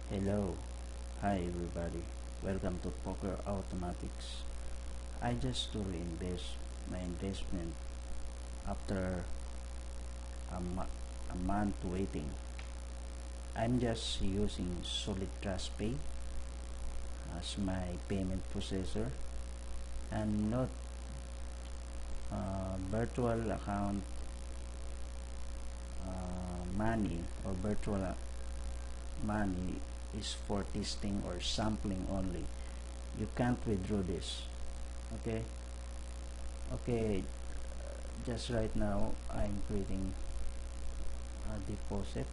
Hello, hi everybody, welcome to Poker Automatics. I just to reinvest my investment after a month waiting. I'm just using Solid Trust Pay as my payment processor and not virtual account money or virtual money is for testing or sampling only. You can't withdraw this. Okay, just right now I'm creating a deposit.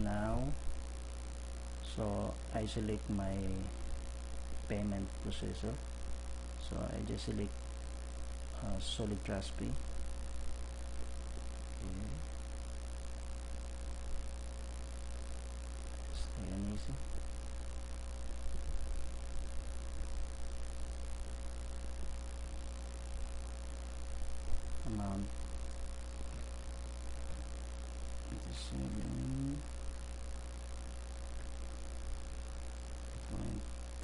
Now, so I select my payment processor. So I just select Solid Trust Pay. Stay and easy. Amount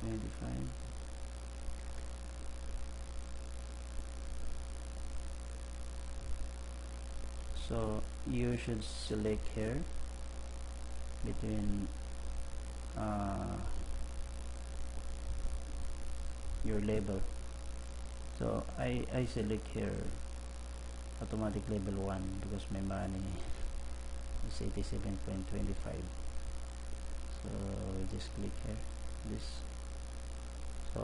27.25. So you should select here between your label. So I select here automatic level 1 because my money is 87.25. so we just click here this. So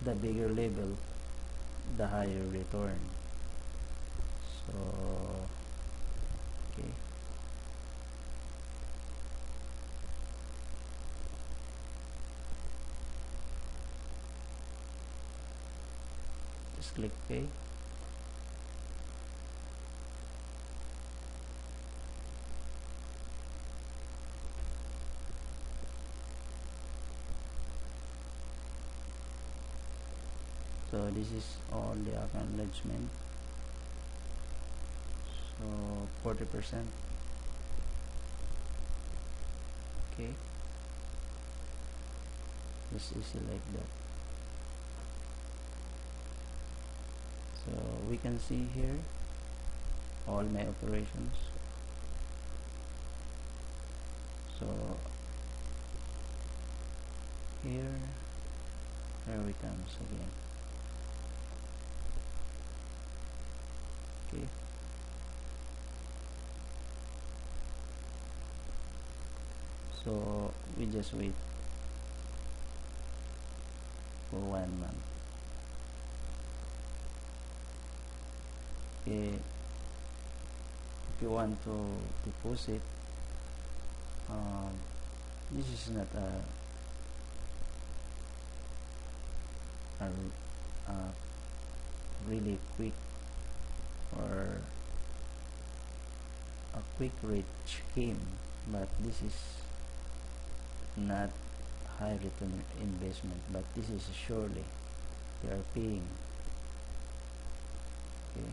the bigger label, the higher return. So okay, just click pay. So this is all the acknowledgement. So 40%. Okay, just easy like that. So we can see here all my operations. So here we comes again. Okay, so we just wait for 1 month. Okay, if you want to deposit, this is not a really quick or a quick rate scheme, but this is not high return investment, but this is surely they are paying. Okay.